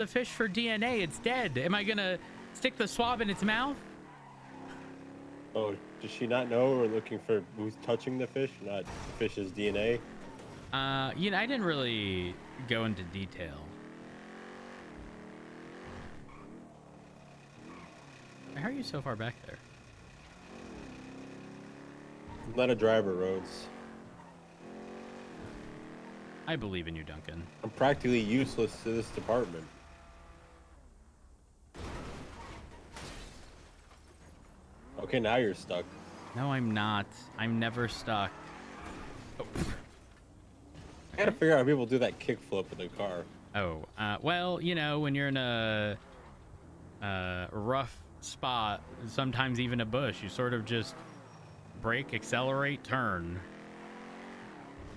the fish for DNA. It's dead. Am I gonna stick the swab in its mouth? Oh, does she not know we're looking for who's touching the fish, not the fish's DNA? You know, I didn't really go into detail. How are you so far back there? I'm not a driver, Rhodes. I believe in you, Duncan. I'm practically useless to this department. Okay, now you're stuck. No, I'm not. I'm never stuck. Oh. I gotta figure out how people do that kickflip in the car. Oh, well, you know, when you're in a rough spot, sometimes even a bush, you sort of just brake, accelerate, turn.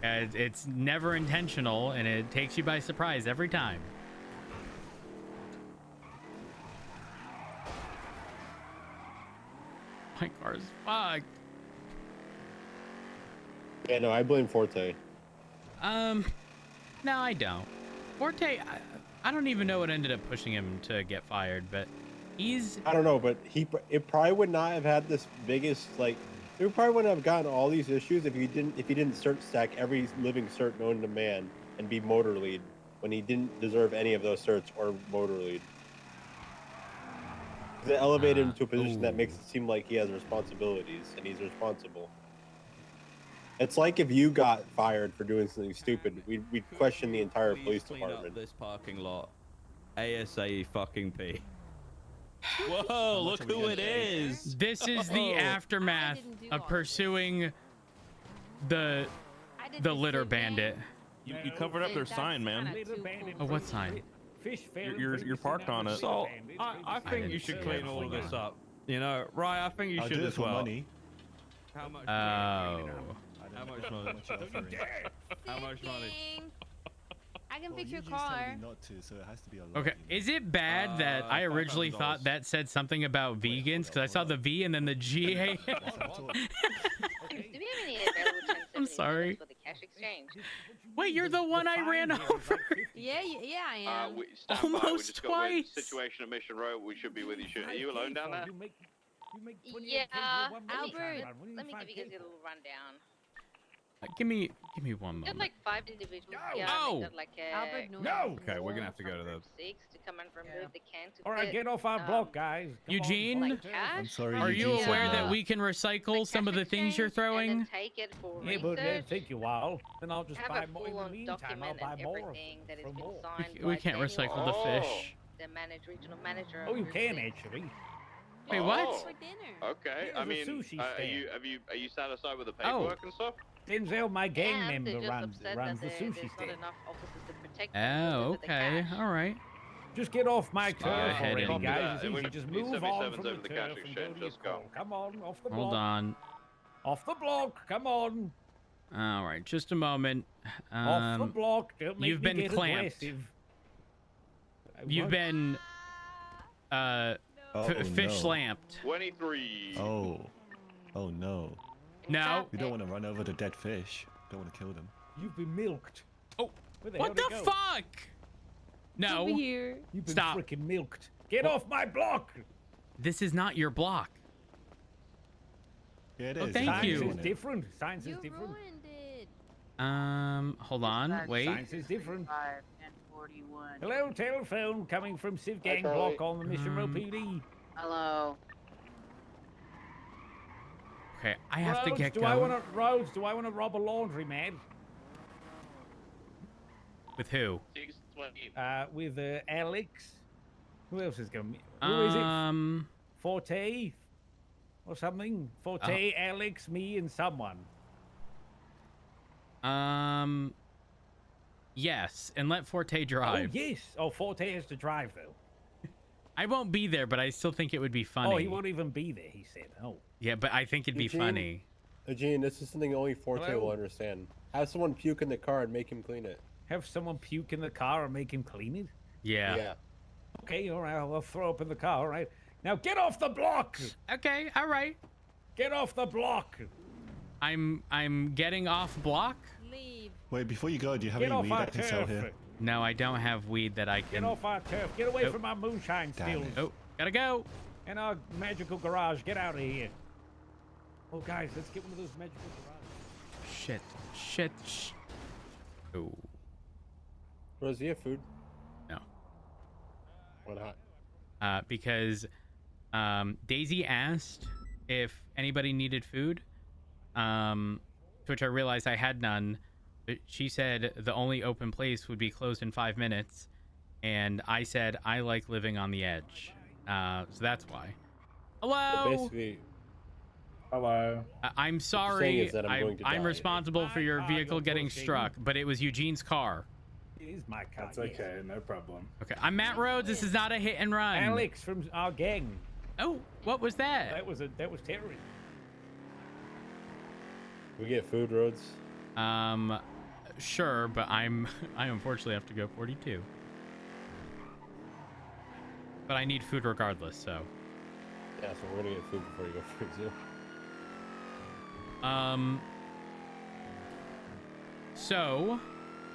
It's never intentional, and it takes you by surprise every time. My car's fucked. Yeah, no, I blame Forte. No, I don't. Forte, I don't even know what ended up pushing him to get fired, but he's... I don't know, but it probably would not have had this biggest, like, it probably wouldn't have gotten all these issues if he didn't cert stack every living cert known to man and be motor lead when he didn't deserve any of those certs or motor lead. It elevated him to a position that makes it seem like he has responsibilities and he's responsible. It's like if you got fired for doing something stupid, we'd question the entire police department. This parking lot, ASA fucking P. Whoa! Look who it is. This is the aftermath of pursuing the litter bandit. You covered up their sign, man. Oh, what sign? You're parked on it. So I think you should clean all of this up. You know, right? I think you should as well. Money. How much? Oh. How much money? How much money? I can fix your car. Not to, so it has to be a lot, Okay, is it bad that I originally thought that said something about vegans? Because I saw the V and then the GA. Do we have any available I'm sorry. for the cash exchange? Wait, you're the one I ran over. Yeah, I am. Almost twice. Situation at Mission Road. We should be with you. Are you alone down there? Yeah, Albert. Let me give you guys a little rundown. Give me one Got moment. like 5 individuals. Yeah, Oh! got like a Albert, no. Okay, we're gonna have to go to the. 6 to come and remove the can. To All right, fit, get off our block, guys. Come Eugene? on. like cash. I'm sorry, Are you Eugene. aware that we can recycle Like some of cash the things you're exchange, and throwing? then take it for Yeah, but it'll research. take you a while. Then I'll just Have buy a more in the full-on meantime. I'll document buy and more everything that has from been more. signed We by can't recycle the Daniel, fish. the regional manager. Oh, you of can Sip. actually. Wait, what? Oh. For dinner. Okay. Here's I a mean, sushi are you satisfied with the Oh. paperwork and stuff? Denzel, my gang And they're member just runs upset the that sushi there's not stand. enough officers to protect them Oh, with the okay. cash. All right. Just get off my Just turf go ahead already, and- guys. It's Yeah, easy. Just we move on 77s from over the the cash turf and go exchange, to your just go. call. Come on, off the block. Hold on. Off the block. Come on. All right, just a moment. Off the block. Don't make you've me been get clamped. aggressive. You've What? been fish no. lamped. 23. Oh no. No. We don't want to run over the dead fish. Don't want to kill them. You've been milked. Oh, Where the what hell the did it go? fuck? No. Over here. You've been Stop. freaking milked. Get off my block. This is not your block. Yeah, it Oh, is. thank Science you. is different. Science You is different. ruined it. Hold on. Wait. Science is different. 5 and 41. Hello, telephone coming from Civ Gang Charlie. block on the Mission Row PD. Hello. Okay, I have to Rhodes, get do going. I want to rob a laundry man? With who? 620. With Alex. Who else is going? Who is it? Forte, or something? Forte, Alex, me, and someone. Yes, and let Forte drive. Oh yes. Oh, Forte has to drive though. I won't be there, but I still think it would be funny. Oh, he won't even be there. He said. Oh. Yeah, but I think it'd be Eugene? funny. Eugene, this is something only Forte Hello? will understand. Have someone puke in the car and make him clean it. Have someone puke in the car and make him clean it? Yeah. Okay, all right. I'll throw up in the car. All right. Now get off the block. Okay, all right. Get off the block. I'm getting off block. Leave. Wait, before you go, do you have Get any off weed our I can sell turf. here? No, I don't have weed that I Get can. off our turf. Get away Nope. from our moonshine Damn stills. it. Oh, gotta go. And our magical garage. Get out of here. Oh, guys, let's get one of those magical garages. Shit. Shit. Oh, Rose, do you have food? no. Why not? Because Daisy asked if anybody needed food, to which I realized I had none. But she said the only open place would be closed in 5 minutes, and I said I like living on the edge, so that's why. So Hello. basically, Hello. I'm saying sorry. is that I'm going to I'm die. responsible for My your car vehicle you're getting pushing. struck, but it was Eugene's car. It is my car. That's okay, no problem. Okay, I'm Matt Rhodes. This is not a hit and run. Alex from our gang. Oh, what was that? That was terrorist. we get food, Rhodes. Sure, but I unfortunately have to go 42. But I need food regardless, so. Yeah, so we're gonna get food before you go 42. So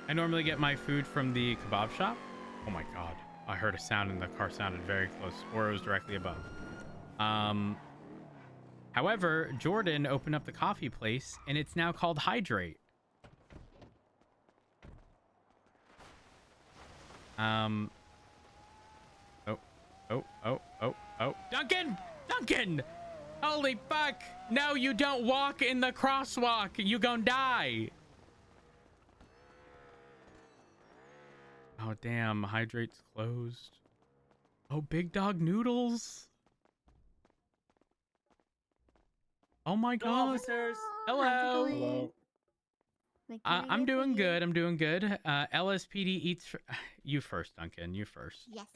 I normally get my food from the kebab shop. Oh my god, I heard a sound and the car sounded very close, or it was directly above. However, Jordan opened up the coffee place and it's now called Hydrate. Oh, Duncan, holy fuck, no, you don't walk in the crosswalk, you gonna die. Oh damn, Hydrate's closed. Oh, Big Dog Noodles. Oh my god. Officers. Hello. Hello. I'm doing good. I'm doing good. LSPD eats. You first, Duncan. You first. Yes.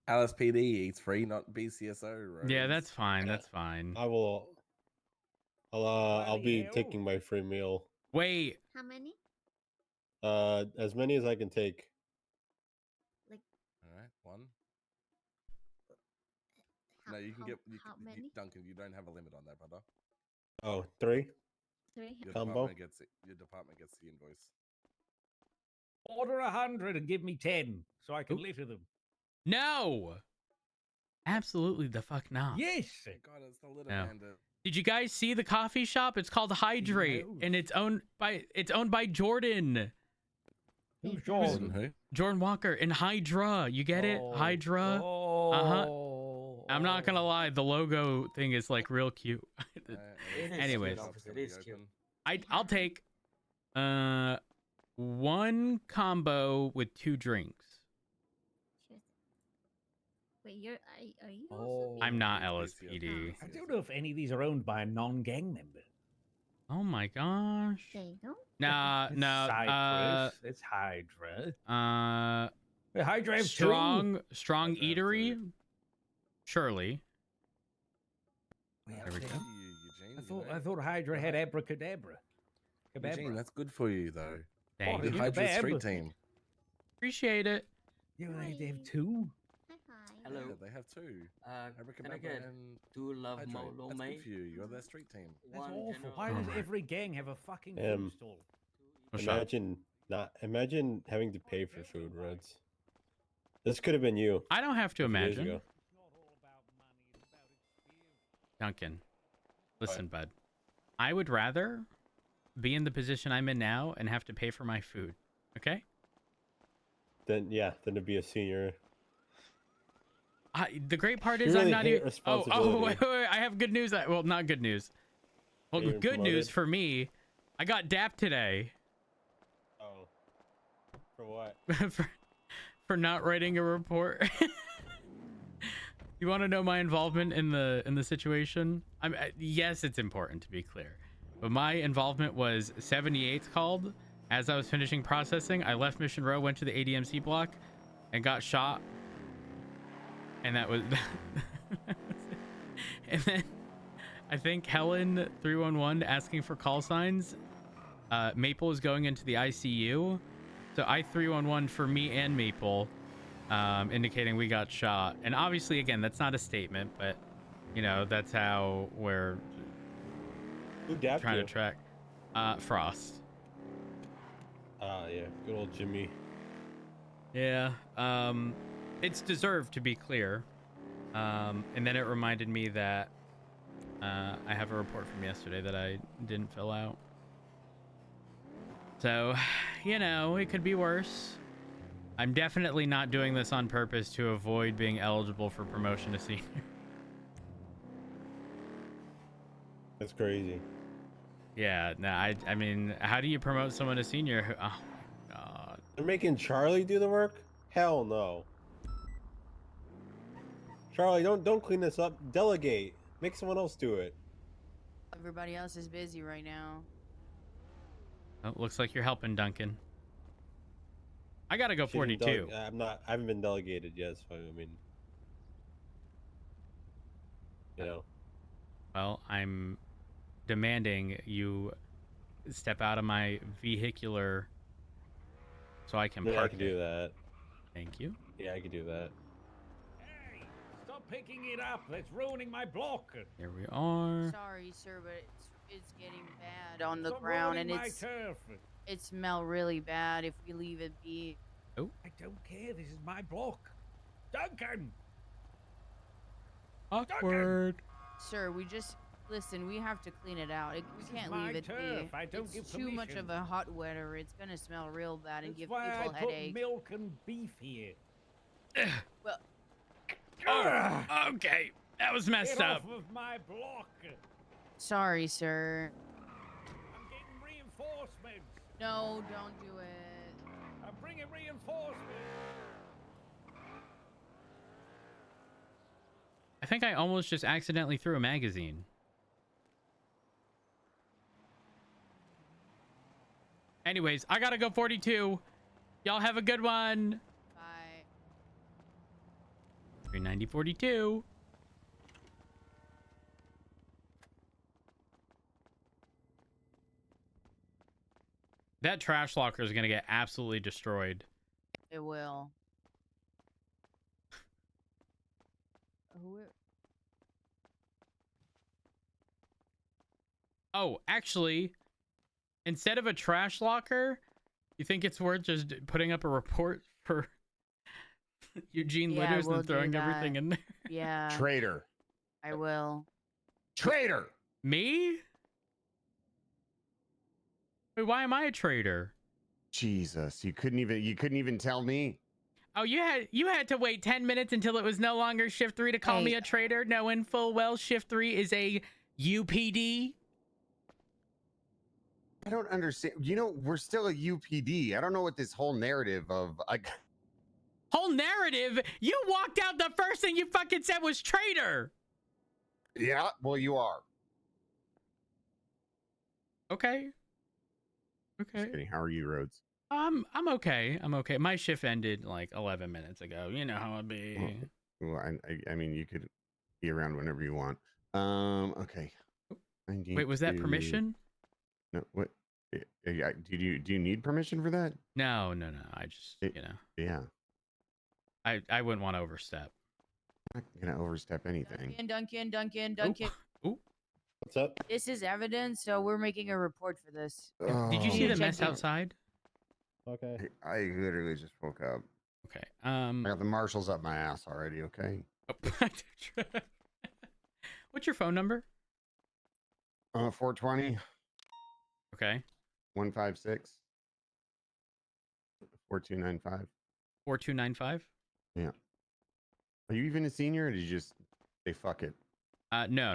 LSPD eats free, not BCSO. Right? Yeah, that's fine. That's fine. I'll be taking my free meal. Wait. How many? As many as I can take. Like. All right, one. How, No, you can get. How many? Duncan, you don't have a limit on that, brother. Oh, 3? 3. Your Combo? department gets the invoice. Order 100 and give me 10 so I can litter them. No. Absolutely the fuck not. Yes. God, it's the little No. bandit. Did you guys see the coffee shop? It's called Hydrate, and it's owned by Jordan. Who's Jordan? Who? Jordan Walker and Hydra. You get it? Hydra. Oh. I'm not gonna lie, the logo thing is like real cute. Anyways, It is cute. I'll take one combo with 2 drinks. Wait, are you? Oh. I'm not LSPD. I don't know if any of these are owned by a non-gang member. Oh my gosh. They don't. Nah, It's no. Cypress. It's Hydra. Wait, Hydra have strong Hydra have eatery. two. Surely. There There we go. Eugene, I thought Hydra had abracadabra. Eugene, that's good for you though. Thank You're you. the Hydra bab. street team. Appreciate it. Yeah, they have 2. Hi. Hello. Yeah, they have 2. Can I Abracadabra get and 2 love Hydra. lo That's mein? good for you. You're their street team. That's One awful. general- Why does Alright. every gang have a fucking Um, food stall? Imagine having to pay for food, Rhodes. This could have been you. I don't have to 50 years imagine. ago. It's not all about money. It's about experience. Duncan, listen, bud. I would rather be in the position I'm in now and have to pay for my food. Okay? Then to be a senior. The great part is You I'm really not hate even. Oh, responsibility. wait. I have good news. Well, not good news. Well, You're good news promoted? for me. I got dapped today Oh. For what? for not writing a report. You want to know my involvement in the situation? Yes, it's important to be clear, but my involvement was 78th called. As I was finishing processing, I left Mission Row, went to the ADMC block, and got shot. And that was. And then I think Helen 311 asking for call signs. Maple is going into the ICU, so I 311 for me and Maple, indicating we got shot. And obviously, again, that's not a statement, but you know that's how we're Who dapped trying you? to track. Frost. Yeah, good old Jimmy. Yeah. It's deserved, to be clear. And then it reminded me that I have a report from yesterday that I didn't fill out. So, you know, it could be worse. I'm definitely not doing this on purpose to avoid being eligible for promotion to senior. That's crazy. Yeah, no, I mean, how do you promote someone to senior? Oh my god. They're making Charlie do the work? Hell no. Charlie, don't clean this up. Delegate. Make someone else do it. Everybody else is busy right now. Oh, looks like you're helping, Duncan. I gotta go She didn't 42. I haven't been delegated yet, so I mean, you know. Well, I'm demanding you step out of my vehicular so I can Yeah, I park can it. do that. Thank you. Yeah, I can do that. Hey, stop picking it up. That's ruining my block. There we are. Sorry, sir, but it's getting bad on the Stop ground, and ruining my turf. it smell really bad if we leave it be. Oh. I don't care. This is my block. Duncan. Awkward. Sir, listen. We have to clean it out. We can't leave it turf. be. I don't give It's too much permission. of a hot weather. It's gonna smell real bad and That's give why people I put headaches. milk and beef here. Well, Oh, okay. That was messed Get up. off of my block. sorry, sir. I'm getting reinforcements. No, don't do it. I'm bringing reinforcements. I think I almost just accidentally threw a magazine. Anyways, I gotta go 42. Y'all have a good one. Bye. 390 42. That trash locker is gonna get absolutely destroyed. It will. Who? Oh, actually, instead of a trash locker, you think it's worth just putting up a report for Eugene Yeah, Litters we'll and do throwing that. everything in there? Yeah. Traitor. I will. Traitor. Me? Wait, why am I a traitor? Jesus, you couldn't even tell me. Oh, you had to wait 10 minutes until it was no longer shift 3 to call me a traitor, knowing full well shift 3 is a UPD. I don't understand. You know, we're still a UPD. I don't know what this whole narrative of Whole narrative? You walked out, the first thing you fucking said was traitor. Yeah, well, you are. Okay. Just Okay. kidding. How are you, Rhodes? I'm okay. I'm okay. My shift ended like 11 minutes ago. You know how it be. Well, I mean, you could be around whenever you want. Okay. Wait, was that permission? No. What? Do you need permission for that? No. I just, you know. Yeah. I wouldn't want to overstep. I'm not gonna overstep anything. Duncan. Ooh. What's up? This is evidence, so we're making a report for this. Did you see the Check mess it. outside? Okay. I literally just woke up. Okay. I got the marshals up my ass already. Okay. What's your phone number? 420. Okay. 156. 4295. 4295. Yeah. Are you even a senior, or did you just say fuck it? No.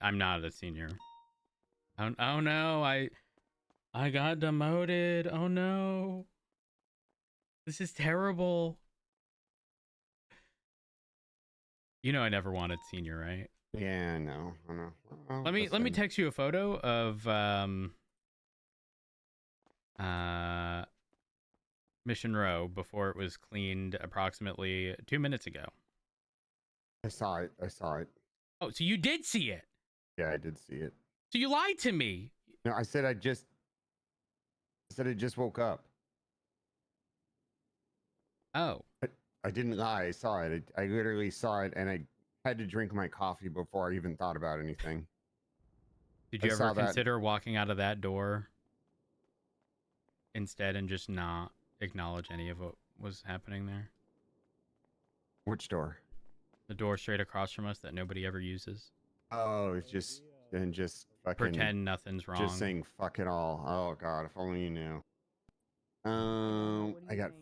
I'm not a senior. Oh no, I got demoted. Oh no. This is terrible. You know I never wanted senior, right? Yeah, I know. Well, Let me text you a photo of Mission Row before it was cleaned approximately 2 minutes ago. I saw it. Oh, so you did see it? Yeah, I did see it. So you lied to me. No, I said I just woke up. Oh. I didn't lie. I saw it. I literally saw it, and I had to drink my coffee before I even thought about anything. Did you ever consider walking out of that door instead and just not acknowledge any of what was happening there. Which door? The door straight across from us that nobody ever uses. Oh, it's just fucking Pretend nothing's wrong. Just saying fuck it all. Oh god, if only you knew. I got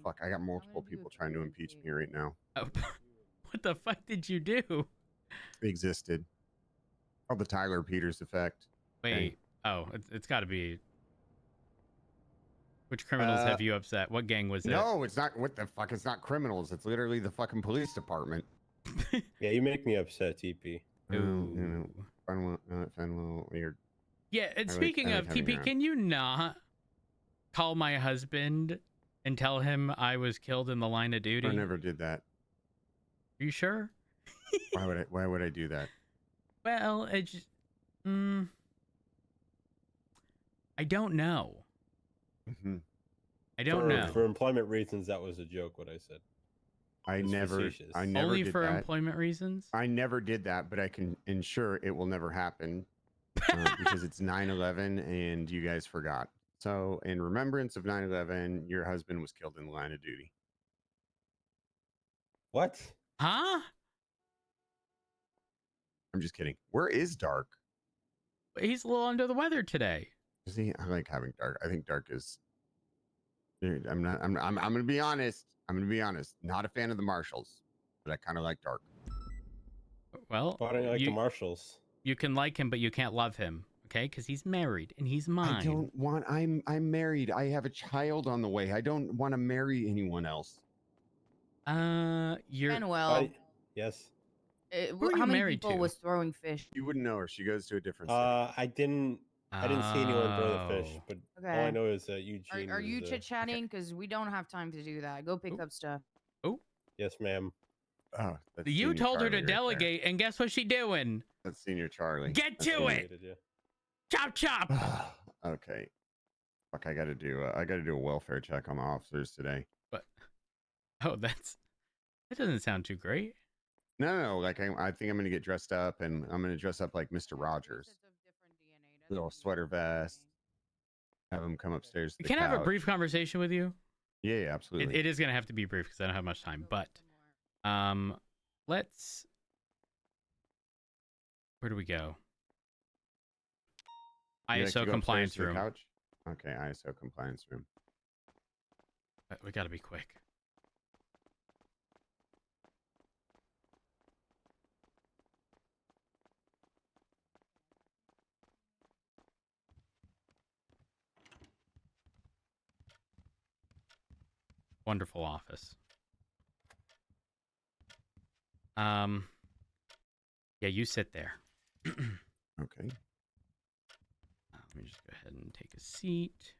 multiple people trying to impeach me right now. Oh, what the fuck did you do? Existed. Oh, the Tyler Peters effect. Wait. Okay. Oh, it's got to be. Which criminals have you upset? What gang was it? No, it's not. What the fuck? It's not criminals. It's literally the fucking police department. Yeah, you make me upset, TP. Ooh. Weird. Yeah, and speaking of TP, can you not call my husband and tell him I was killed in the line of duty? I never did that. Are you sure? Why would I do that? Well, it just, I don't know. Mm-hmm. I don't know. For employment reasons, that was a joke. What I said. I never Only did for that. employment reasons. I never did that, but I can ensure it will never happen because it's 9/11 and you guys forgot. So, in remembrance of 9/11, your husband was killed in the line of duty. What? Huh? I'm just kidding. Where is Dark? He's a little under the weather today. Is he? I like having Dark. I think Dark is. Dude, I'm gonna be honest. I'm gonna be honest. Not a fan of the Marshals, but I kind of like Dark. Well, why don't you like the Marshals? You can like him, but you can't love him, okay? Because he's married and he's mine. I don't want. I'm married. I have a child on the way. I don't want to marry anyone else. You're. Manuel. Yes. How many people was throwing fish? You wouldn't know her. She goes to a different city. I didn't see anyone throw the fish, but Okay. all I know is that Eugene. Are you chit chatting? Because we don't have time to do that. Go pick up stuff. Oh. Yes, ma'am. Oh, that's You Senior told her Charlie to right delegate, and guess what she doing? That's Senior Charlie. Get to it. Chop chop. Okay. Fuck, I gotta do a welfare check on the officers today. But oh, that doesn't sound too great. No. Like I think I'm gonna get dressed up, and I'm gonna dress up like Mr. Rogers. Little sweater vest. Have him come upstairs. To the Can I have a couch. brief conversation with you? Yeah, absolutely. It is gonna have to be brief because I don't have much time. But let's. Where do we go? ISO compliance room. Couch? Okay, ISO compliance room. We gotta be quick. Wonderful office. Yeah, you sit there. Okay. Let me just go ahead and take a seat.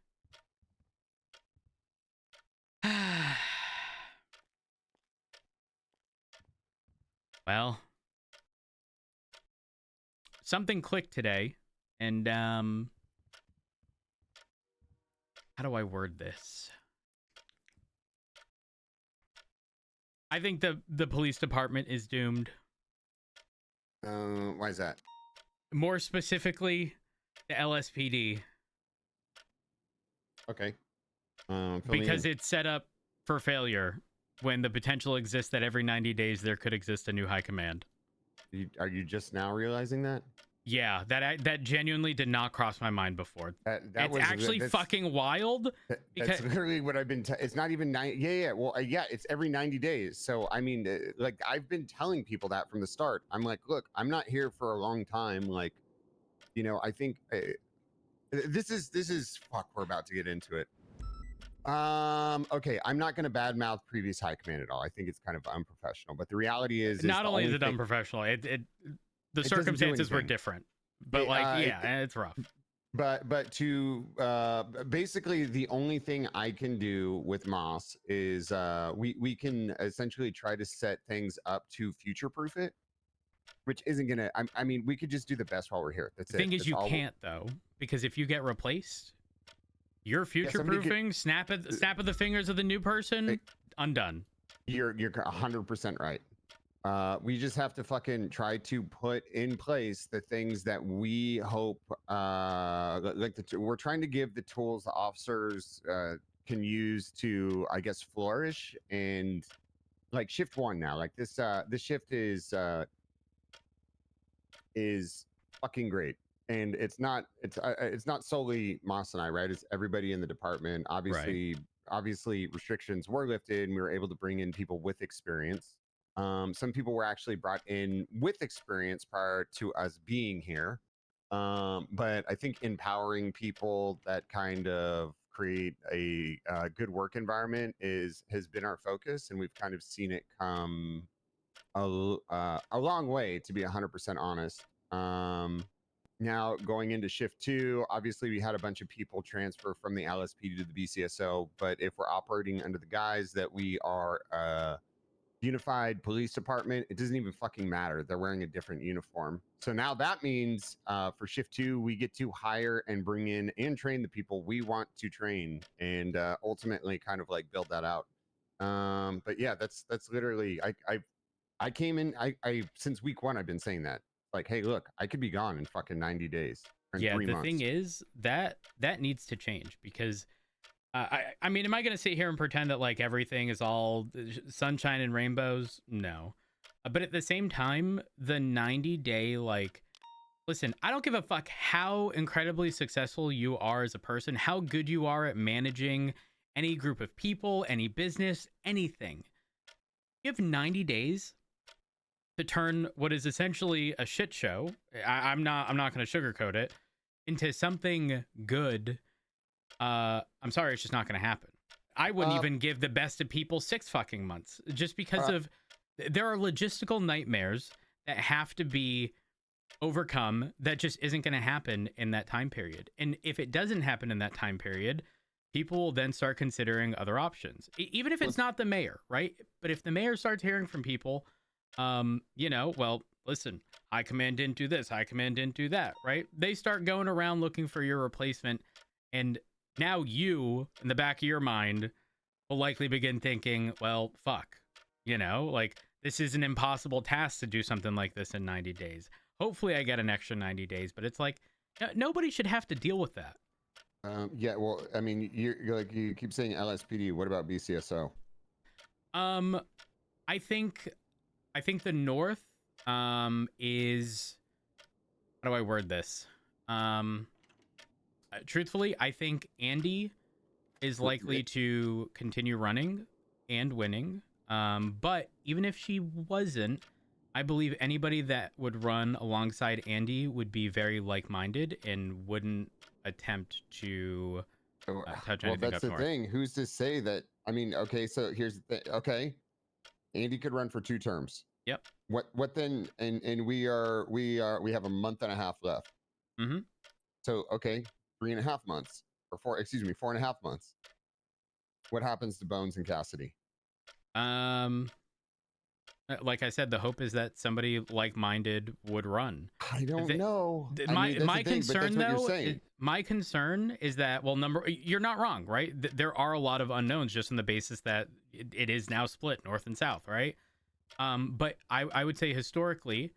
Well, something clicked today, and how do I word this? I think the police department is doomed. Why is that? More specifically, the LSPD. Okay. Because it's set up for failure when the potential exists that every 90 days there could exist a new high command. Are you just now realizing that? Yeah, that genuinely did not cross my mind before. It's actually fucking wild. That's literally what I've been. It's not even 9. Yeah. Well, yeah, it's every 90 days. So I mean, like I've been telling people that from the start. I'm like, look, I'm not here for a long time. Like, you know, I think this is fuck. We're about to get into it. Okay, I'm not going to badmouth previous high command at all. I think it's kind of unprofessional. But the reality is not only is it unprofessional, the circumstances were different, but it's rough. But to basically the only thing I can do with Moss is we can essentially try to set things up to future proof it, which isn't gonna. I mean, we could just do the best while we're here. That's the thing is, you can't though, because if you get replaced, you're future proofing. Snap of the fingers of the new person. Undone. You're 100% right. We just have to fucking try to put in place the things that we hope, we're trying to give the tools the officers can use to, I guess, flourish. And like shift 1 now, like this shift is fucking great. And it's not solely Moss and I, right? It's everybody in the department. Obviously restrictions were lifted and we were able to bring in people with experience. Some people were actually brought in with experience prior to us being here. But I think empowering people that kind of create a good work environment has been our focus, and we've kind of seen it come a long way, to be 100% honest. Now going into shift 2, obviously we had a bunch of people transfer from the LSPD to the BCSO, but if we're operating under the guise that we are unified police department, it doesn't even fucking matter. They're wearing a different uniform. So now that means for shift 2, we get to hire and bring in and train the people we want to train, and ultimately kind of like build that out. But yeah, that's literally, I came in, I since week 1, I've been saying that. Like, hey, look, I could be gone in fucking 90 days. Yeah, 3 the months. thing is that needs to change, because I mean, am I going to sit here and pretend that like everything is all sunshine and rainbows? No. But at the same time, the 90-day, like, listen, I don't give a fuck how incredibly successful you are as a person, how good you are at managing any group of people, any business, anything. You have 90 days to turn what is essentially a shit show, I'm not going to sugarcoat it, into something good. I'm sorry, it's just not going to happen. I wouldn't even give the best of people 6 fucking months, just because of there are logistical nightmares that have to be overcome that just isn't going to happen in that time period. And if it doesn't happen in that time period, people will then start considering other options, even if it's not the mayor, right? But if the mayor starts hearing from people, you know, well, listen, high command didn't do this, high command didn't do that, right? They start going around looking for your replacement, and now you, in the back of your mind, will likely begin thinking, well, fuck, you know, like, this is an impossible task to do something like this in 90 days. Hopefully I get an extra 90 days, but it's like, nobody should have to deal with that. Yeah, well, I mean, you're like, you keep saying LSPD. What about BCSO? I think the North is, how do I word this? Truthfully, I think Andy is likely to continue running and winning. But even if she wasn't, I believe anybody that would run alongside Andy would be very like-minded and wouldn't attempt to touch anything well, that's up the north. thing. Who's to say that? I mean, okay, so here's the thing. Okay, Andy could run for 2 terms. Yep. What then? And we have a month and a half left. Mm-hmm. So okay, 3.5 months, or 4.5 months. What happens to Bones and Cassidy? Like I said, the hope is that somebody like-minded would run. I don't know. My concern, though, my concern is that, well, you're not wrong, right? There are a lot of unknowns just on the basis that it is now split north and south, right? But I would say historically,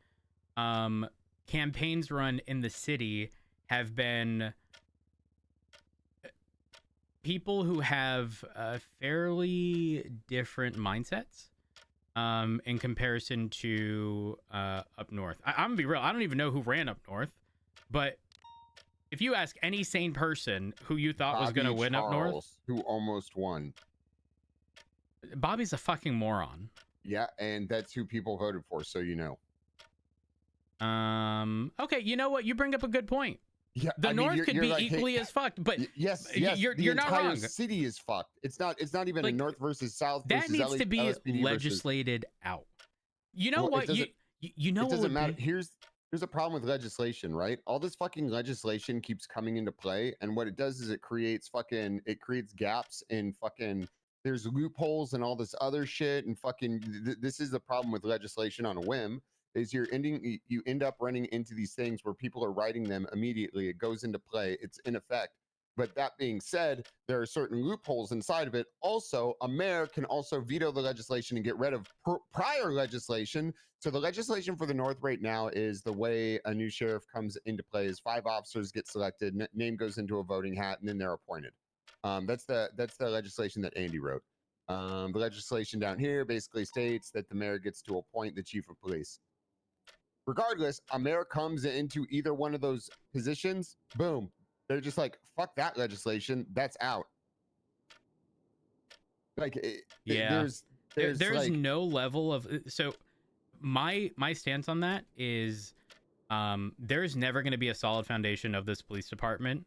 campaigns run in the city have been people who have fairly different mindsets in comparison to up north. I'm gonna be real, I don't even know who ran up north, but if you ask any sane person who you thought was gonna win up north, who almost won. Bobby's a fucking moron. Yeah, and that's who people voted for, so you know. Okay, you know what, you bring up a good point. Yeah, the North could be like, equally as fucked, but yes, you're not wrong. The city is fucked. It's not even like, a North versus South. That needs to be LSPD legislated out. You know what? You know it doesn't matter. Here's a problem with legislation, right? All this fucking legislation keeps coming into play, and what it does is it creates gaps in fucking. There's loopholes and all this other shit, and fucking. This is the problem with legislation on a whim. Is you end up running into these things where people are writing them immediately. It goes into play. It's in effect. But that being said, there are certain loopholes inside of it. Also, a mayor can also veto the legislation and get rid of prior legislation. So the legislation for the North right now is the way a new sheriff comes into play is 5 officers get selected, name goes into a voting hat, and then they're appointed. That's the legislation that Andy wrote. The legislation down here basically states that the mayor gets to appoint the chief of police. Regardless, a mayor comes into either one of those positions, boom, they're just like, fuck that legislation, that's out. Like, Yeah. there's like, no level of so my stance on that is there's never going to be a solid foundation of this police department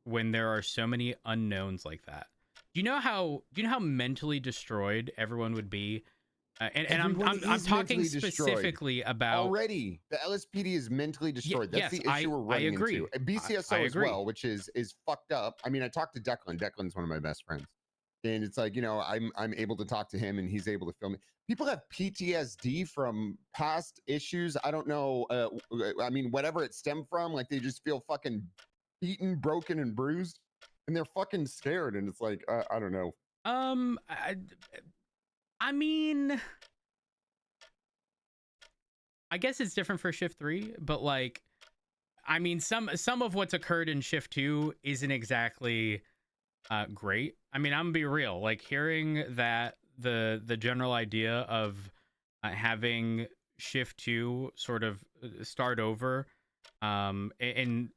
when there are so many unknowns like that. Do you know how mentally destroyed everyone would be? And I'm talking specifically about already the LSPD is mentally destroyed. That's the issue we're running into. And BCSO as well, which is fucked up. I mean, I talked to Declan. Declan's one of my best friends, and it's like, you know, I'm able to talk to him, and he's able to film me. People have PTSD from past issues. I don't know. I mean, whatever it stemmed from, like they just feel fucking beaten, broken, and bruised, and they're fucking scared. And it's like, I don't know. I mean, I guess it's different for shift 3, but like, I mean, some of what's occurred in shift 2 isn't exactly great. I mean, I'm gonna be real, like hearing that the general idea of having shift 2 sort of start over, and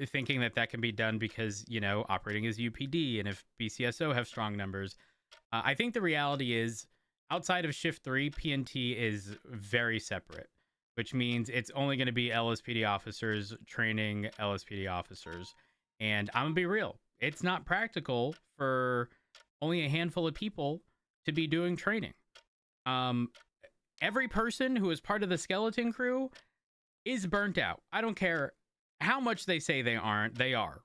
thinking that can be done because, you know, operating as UPD, and if BCSO have strong numbers, I think the reality is, outside of shift 3, PNT is very separate, which means it's only going to be LSPD officers training LSPD officers. And I'm going to be real, it's not practical for only a handful of people to be doing training. Every person who is part of the skeleton crew is burnt out. I don't care how much they say they aren't, they are.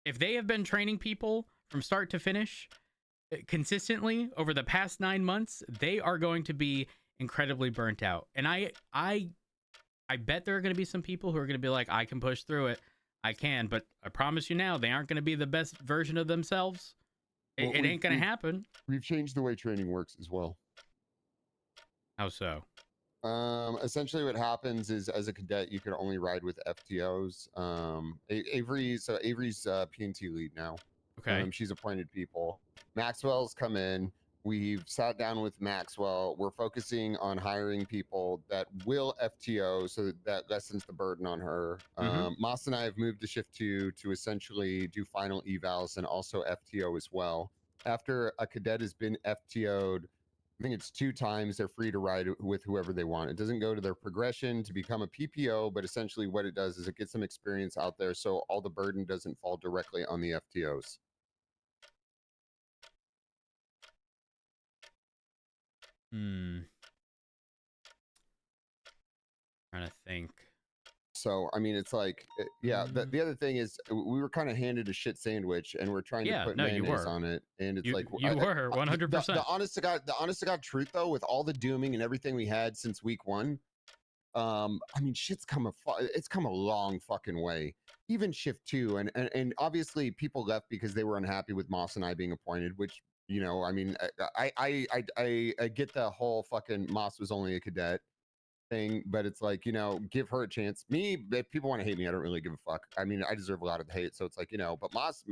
If they have been training people from start to finish consistently over the past 9 months, they are going to be incredibly burnt out. And I bet there are going to be some people who are going to be like, I can push through it, I can, but I promise you now, they aren't going to be the best version of themselves. It ain't going to happen. We've changed the way training works as well. How so? Essentially what happens is, as a cadet, you can only ride with FTOs. Avery's PNT lead now. Okay. She's appointed people. Maxwell's come in. We've sat down with Maxwell. We're focusing on hiring people that will FTO, so that lessens the burden on her. Moss and I have moved to shift 2 to essentially do final evals and also FTO as well. After a cadet has been FTO'd, I think it's 2 times, they're free to ride with whoever they want. It doesn't go to their progression to become a PPO, but essentially what it does is it gets some experience out there, so all the burden doesn't fall directly on the FTOs. Trying to think. So, I mean, it's like, yeah, the other thing is we were kind of handed a shit sandwich, and we're trying to put mayonnaise on it. And it's like, you were 100%. The honest to God truth, though, with all the dooming and everything we had since week 1, I mean, shit's it's come a long fucking way. Even shift 2, and obviously people left because they were unhappy with Moss and I being appointed, which, you know, I mean, I get the whole fucking Moss was only a cadet thing, but it's like, you know, give her a chance. Me, if people want to hate me, I don't really give a fuck. I mean, I deserve a lot of the hate, so it's like, you know, but Moss,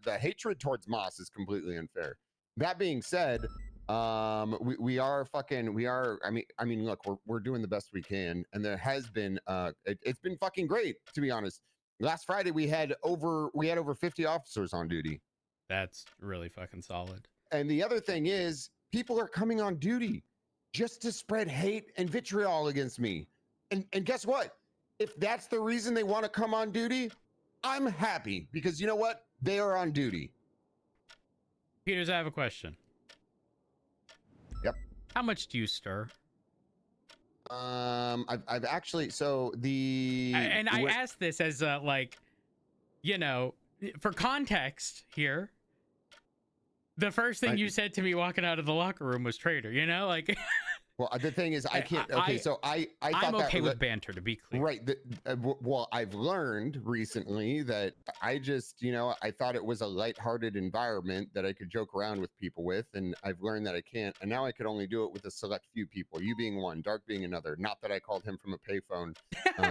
the hatred towards Moss is completely unfair. That being said, we are, I mean, look, we're doing the best we can, and there has been it's been fucking great, to be honest. Last Friday we had over 50 officers on duty. That's really fucking solid. And the other thing is, people are coming on duty just to spread hate and vitriol against me. And guess what? If that's the reason they want to come on duty, I'm happy, because you know what? They are on duty. Peters, I have a question. Yep. How much do you stir? I've actually, I asked this as like, you know, for context here. The first thing you said to me walking out of the locker room was traitor, you know, like. Well, the thing is, I can't. Okay, so I thought I'm okay with banter, to be clear. Right. Well, I've learned recently that I just, you know, I thought it was a lighthearted environment that I could joke around with people with, and I've learned that I can't. And now I could only do it with a select few people. You being one, Dark being another. Not that I called him from a payphone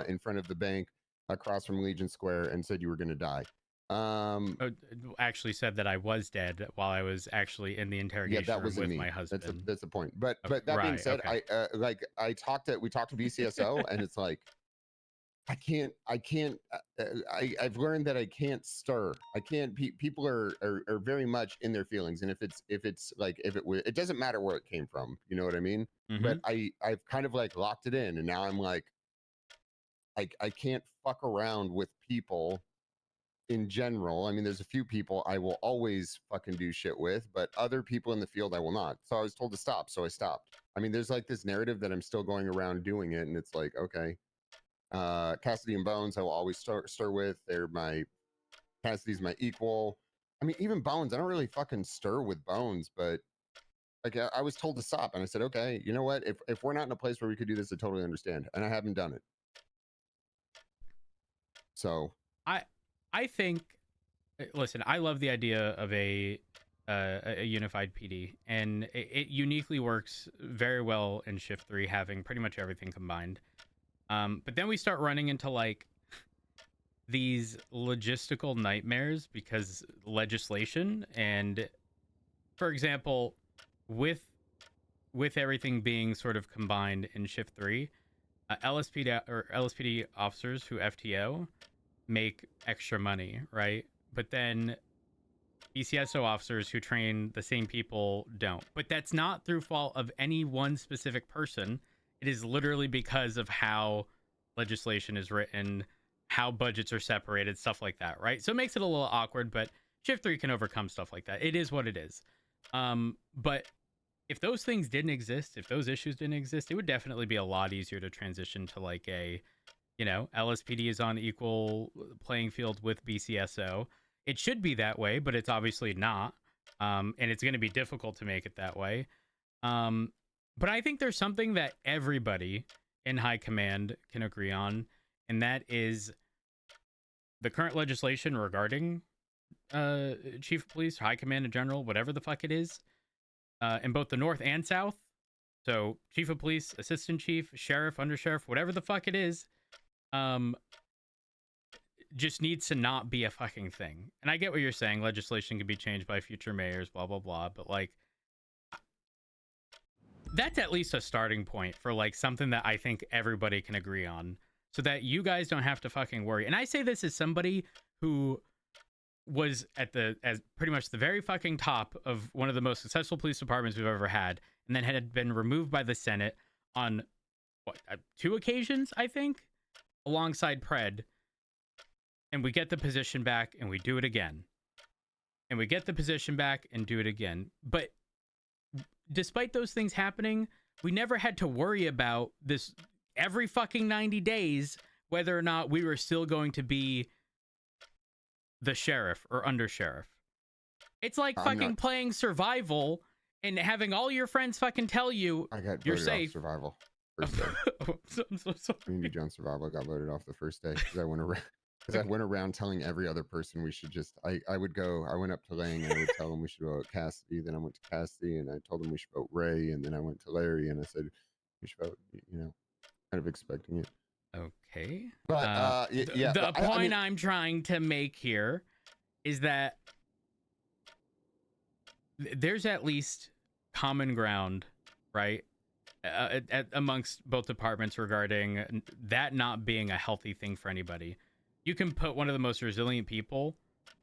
in front of the bank across from Legion Square and said you were going to die. Actually said that I was dead while I was actually in the Yeah, interrogation that room wasn't with me. my husband. That's the point. But Okay, that being right, said, okay. we talked to BCSO, and it's like I've learned that I can't stir. I can't. People are very much in their feelings, and if it's like it doesn't matter where it came from. You know what I mean? But I've kind of like locked it in, and now I'm like, I can't fuck around with people in general. I mean, there's a few people I will always fucking do shit with, but other people in the field I will not. So I was told to stop, so I stopped. I mean, there's like this narrative that I'm still going around doing it, and it's like, okay. Cassidy and Bones I will always stir with. Cassidy's my equal. I mean, even Bones, I don't really fucking stir with Bones, but like I was told to stop, and I said, okay, you know what? If we're not in a place where we could do this, I totally understand, and I haven't done it. So I think, listen, I love the idea of a unified PD, and it uniquely works very well in Shift 3, having pretty much everything combined. But then we start running into like these logistical nightmares because legislation, and for example, with everything being sort of combined in Shift 3, LSPD officers who FTO make extra money, right? But then BCSO officers who train the same people don't. But that's not through fault of any one specific person. It is literally because of how legislation is written, how budgets are separated, stuff like that, right? So it makes it a little awkward, but Shift 3 can overcome stuff like that. It is what it is. But if those things didn't exist, if those issues didn't exist, it would definitely be a lot easier to transition to like a, you know, LSPD is on equal playing field with BCSO. It should be that way, but it's obviously not. And it's going to be difficult to make it that way. But I think there's something that everybody in high command can agree on, and that is the current legislation regarding chief of police, high command in general, whatever the fuck it is, in both the North and South. So chief of police, assistant chief, sheriff, undersheriff, whatever the fuck it is, just needs to not be a fucking thing. And I get what you're saying. Legislation can be changed by future mayors, blah, blah, blah. But like, that's at least a starting point for like something that I think everybody can agree on, so that you guys don't have to fucking worry. And I say this as somebody who was as pretty much the very fucking top of one of the most successful police departments we've ever had, and then had been removed by the Senate on what, 2 occasions, I think, alongside Pred. And we get the position back and we do it again. And we get the position back and do it again. But despite those things happening, we never had to worry about this every fucking 90 days, whether or not we were still going to be the sheriff or undersheriff. It's like fucking playing survival and having all your friends fucking tell you you're safe. Off survival. First day. I'm so sorry. Community John Survival got voted off the first day because I went around. Because I went around telling every other person we should just. I went up to Lang and I would tell them we should vote Cassidy. Then I went to Cassidy and I told them we should vote Ray. And then I went to Larry and I said we should vote. You know, kind of expecting it. Okay. But yeah. The point I'm trying to make here is that there's at least common ground, right, amongst both departments regarding that not being a healthy thing for anybody. You can put one of the most resilient people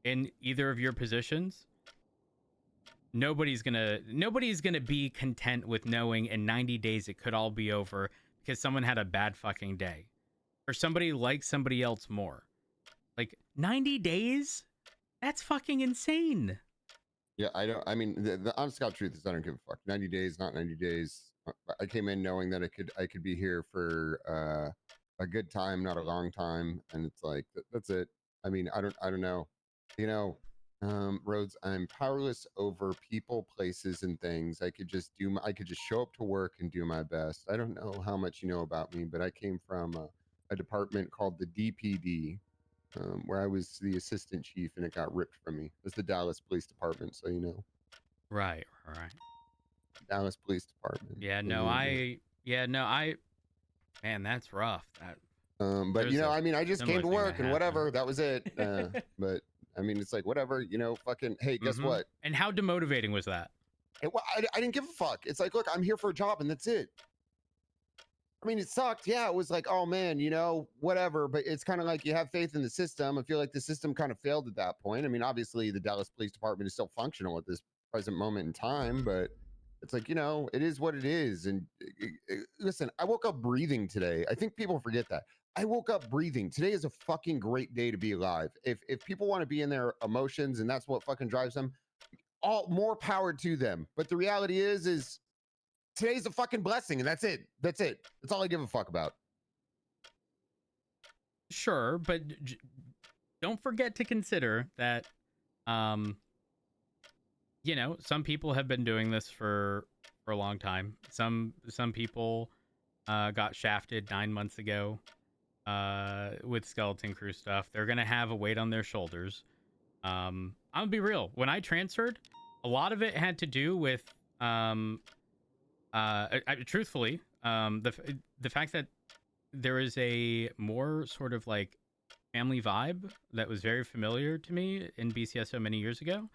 in either of your positions. Nobody's gonna be content with knowing in 90 days it could all be over because someone had a bad fucking day, or somebody likes somebody else more. Like 90 days? That's fucking insane. Yeah, I mean, the honest God truth is I don't give a fuck. 90 days, not 90 days. I came in knowing that I could be here for a good time, not a long time, and it's like that's it. I mean, I don't know. You know, Rhodes, I'm powerless over people, places, and things. I could just show up to work and do my best. I don't know how much you know about me, but I came from a department called the DPD. Where I was the assistant chief and it got ripped from me. It was the Dallas Police Department, so you know. Right. Dallas Police Department. Man, that's rough. But you know, I mean, I just came to work and whatever. That was it. But I mean, it's like whatever, you know. Fucking hey, guess what? And how demotivating was that? I didn't give a fuck. It's like, look, I'm here for a job, and that's it. I mean, it sucked. Yeah, it was like, oh man, you know, whatever. But it's kind of like you have faith in the system. I feel like the system kind of failed at that point. I mean, obviously, the Dallas Police Department is still functional at this present moment in time, but it's like, you know, it is what it is. And listen, I woke up breathing today. I think people forget that. I woke up breathing. Today is a fucking great day to be alive. If people want to be in their emotions and that's what fucking drives them, all more power to them. But the reality is today's a fucking blessing, and that's it. That's it. That's all I give a fuck about. Sure, but don't forget to consider that, you know, some people have been doing this for a long time. Some people got shafted 9 months ago with Skeleton Crew stuff. They're gonna have a weight on their shoulders. I'm gonna be real. When I transferred, a lot of it had to do with truthfully, the fact that there is a more sort of like family vibe that was very familiar to me in BCSO many years ago.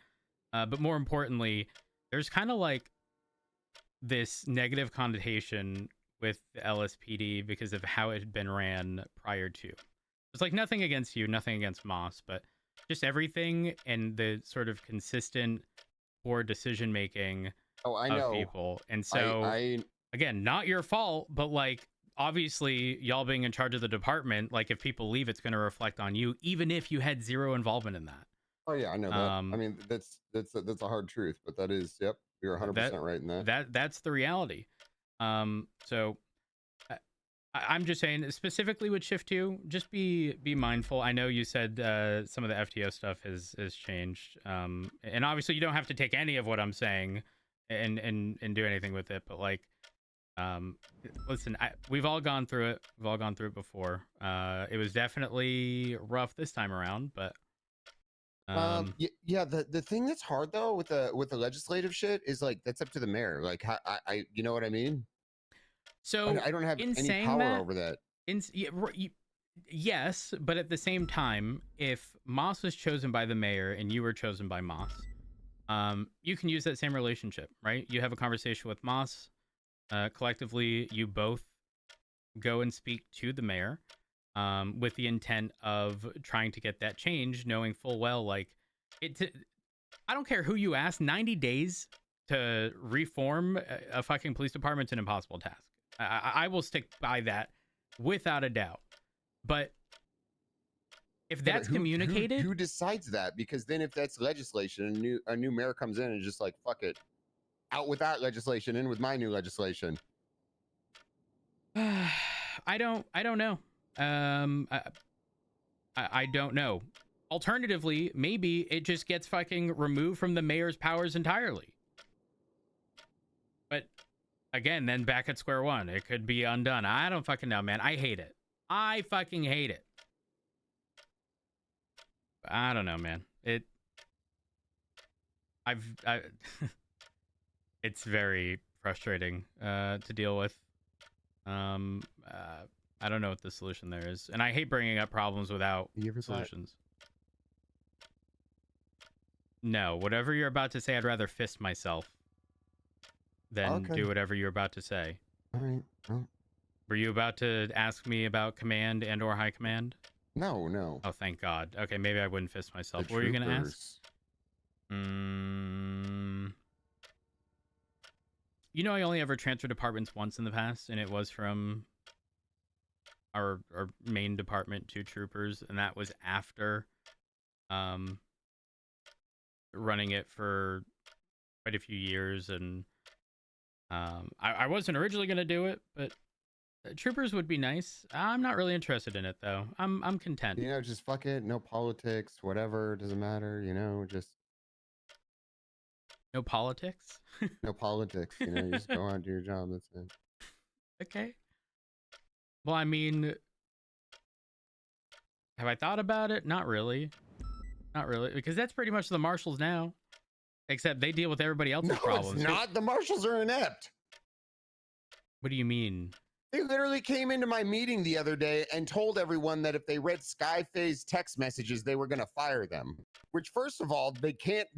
But more importantly, there's kind of like this negative connotation with the LSPD because of how it had been ran prior to. It's like nothing against you, nothing against Moss, but just everything and the sort of consistent poor decision making of people. And so again, not your fault, but like obviously y'all being in charge of the department, like if people leave, it's going to reflect on you, even if you had zero involvement in that. Oh yeah, I know that. I mean, that's a hard truth, but that is, yep, you're 100% right in that. That's the reality. So I'm just saying, specifically with Shift 2, just be mindful. I know you said some of the FTO stuff has changed, and obviously you don't have to take any of what I'm saying and do anything with it. But like, listen, we've all gone through it. We've all gone through it before. It was definitely rough this time around, but yeah. The thing that's hard though with the legislative shit is like that's up to the mayor. Like I you know what I mean? So I don't have any power over that. Yes, but at the same time, if Moss was chosen by the mayor and you were chosen by Moss, you can use that same relationship, right? You have a conversation with Moss. Collectively, you both go and speak to the mayor with the intent of trying to get that change, knowing full well, like, I don't care who you ask, 90 days to reform a fucking police department's an impossible task. I will stick by that without a doubt. But if that's communicated, who decides that? Because then if that's legislation, a new mayor comes in and just like, fuck it, out with that legislation, in with my new legislation. I don't know. I don't know. Alternatively, maybe it just gets fucking removed from the mayor's powers entirely. But again, then back at square one, it could be undone. I don't fucking know, man. I hate it. I fucking hate it. I don't know, man. It's very frustrating to deal with. I don't know what the solution there is, and I hate bringing up problems without solutions. No, whatever you're about to say, I'd rather fist myself than do whatever you're about to say. All right. Oh. Were you about to ask me about command and or high command? No. Oh, thank God. Okay, maybe I wouldn't fist myself. What were you going to ask? You know, I only ever transferred departments once in the past, and it was from our main department to troopers, and that was after running it for quite a few years, and I wasn't originally going to do it, but troopers would be nice. I'm not really interested in it, though. I'm content. You know, just fuck it. No politics, whatever. Doesn't matter. You know, just no politics. No politics. You know, you just go out and do your job. That's it. Okay. Well, I mean, have I thought about it? Not really. Not really, because that's pretty much the marshals now. Except they deal with everybody else's problems. It's not. The marshals are inept. What do you mean? They literally came into my meeting the other day and told everyone that if they read Skyface's text messages, they were going to fire them. Which, first of all, they can't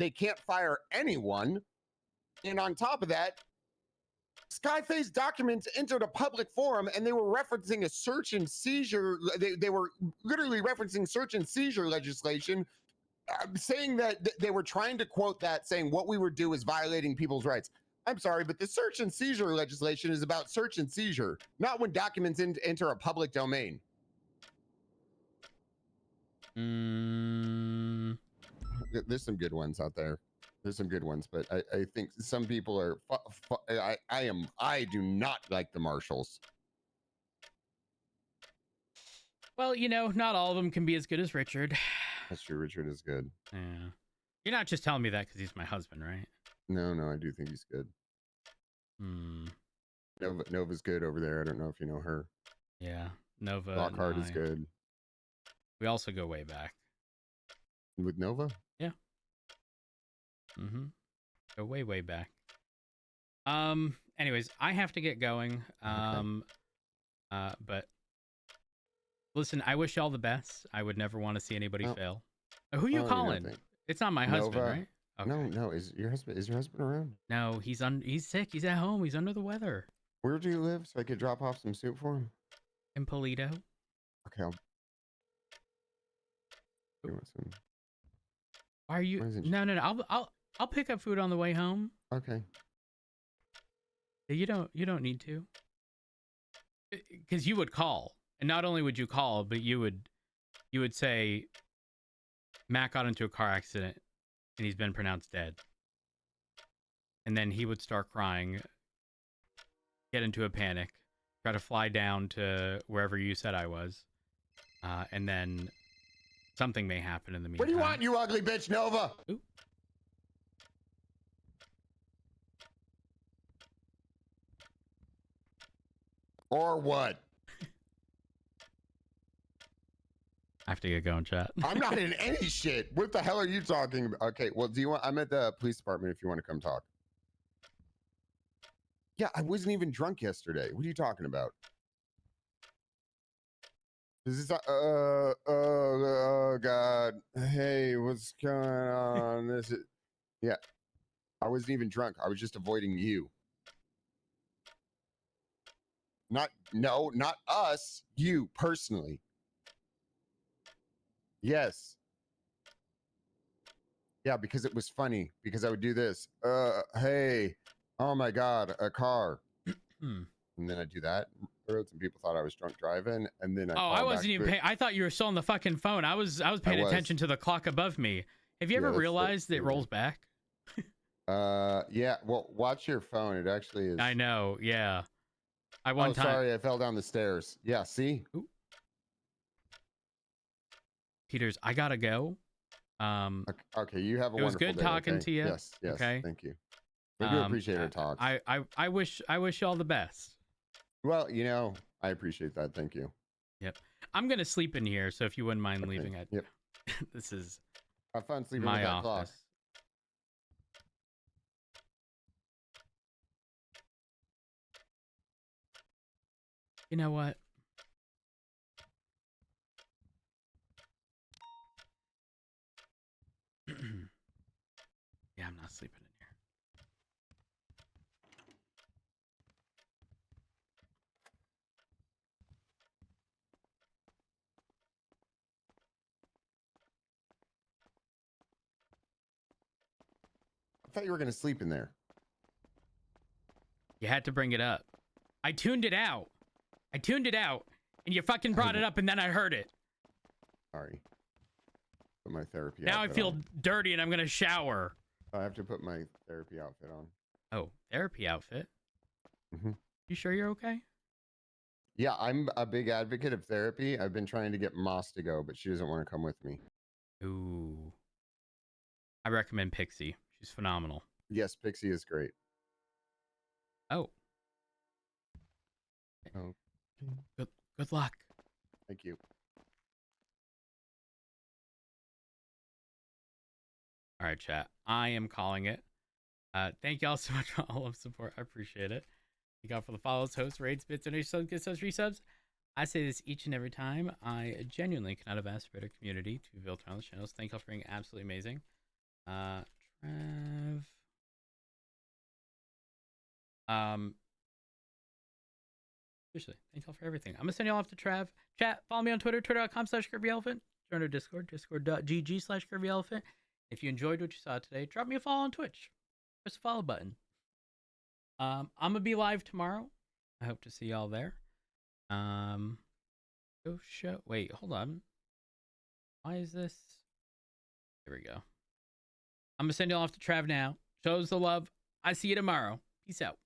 fire anyone. And on top of that, Skyface documents entered a public forum and they were referencing a search and seizure. They were literally referencing search and seizure legislation, saying that they were trying to quote that, saying what we would do is violating people's rights. I'm sorry, but the search and seizure legislation is about search and seizure, not when documents enter a public domain. There's some good ones out there. There's some good ones, but I think some people are. I do not like the marshals. Well, you know, not all of them can be as good as Richard. That's true. Richard is good. Yeah. You're not just telling me that because he's my husband, right? No, I do think he's good. Nova's good over there. I don't know if you know her. Yeah, Nova. Lockhart is good. We also go way back. With Nova? Yeah. Go way, way back. Anyways, I have to get going. But listen, I wish y'all the best. I would never want to see anybody fail. Who you calling? It's not my husband, Nova. right? Okay. No. Is your husband around? No, he's sick. He's at home. He's under the weather. Where do you live so I could drop off some soup for him? In Polito. Okay, I'll give him some. Why are you? No. I'll pick up food on the way home. Okay. You don't need to. Because you would call, and not only would you call, but you would say, Matt got into a car accident, and he's been pronounced dead. And then he would start crying, get into a panic, try to fly down to wherever you said I was, and then something may happen in the meantime. What do you want, you ugly bitch, Nova? Ooh. Or what? I have to get going, chat. I'm not in any shit. What the hell are you talking about? Okay, well, I'm at the police department if you want to come talk. Yeah, I wasn't even drunk yesterday. What are you talking about? Is this oh God. Hey, what's going on? Yeah. I wasn't even drunk. I was just avoiding you. Not us. You personally. Yes. Yeah, because it was funny. Because I would do this. Hey, oh my God, a car. And then I do that. Some people thought I was drunk driving, and then I wasn't even paying. I thought you were still on the fucking phone. I was paying attention to the clock above me. Have you ever realized that it rolls back? Yeah. Well, watch your phone. It actually is. I know. Yeah. Sorry, I fell down the stairs. Yeah. See. Ooh. Peters, I gotta go. Okay. You have a wonderful day. It was good talking to you. Yes. Okay. Thank you. I do appreciate our talk. I wish you all the best. Well, I appreciate that. Thank you. Yep. I'm gonna sleep in here, so if you wouldn't mind leaving it. Yep. This is have fun sleeping my with that office. clock. You know what? Yeah, I'm not sleeping in here. I thought you were going to sleep in there. You had to bring it up. I tuned it out. And you fucking brought it up, and then I heard it. Sorry. Put my therapy Now I outfit feel on. dirty, and I'm gonna shower. I have to put my therapy outfit on. Oh, therapy outfit? Mm-hmm. You sure you're okay? Yeah, I'm a big advocate of therapy. I've been trying to get Moss to go, but she doesn't want to come with me. Ooh. I recommend Pixie. She's phenomenal. Yes, Pixie is great. Oh. Oh. Good luck. Thank you. All right, chat. I am calling it. Thank y'all so much for all of support. I appreciate it. You got for the follows, hosts, raids, bits, donations, subs, get subs, resubs. I say this each and every time. I genuinely cannot have asked for a better community to be built around the channels. Thank y'all for being absolutely amazing. Trav. Seriously, thank y'all for everything. I'm gonna send y'all off to Trav. Chat, follow me on Twitter, twitter.com/Curvyelephant. Join our Discord, discord.gg/Curvyelephant. If you enjoyed what you saw today, drop me a follow on Twitch. Press the follow button. I'm gonna be live tomorrow. I hope to see y'all there. Go show. Wait, hold on. Why is this? Here we go. I'm gonna send y'all off to Trav now. Shows the love. I see you tomorrow. Peace out.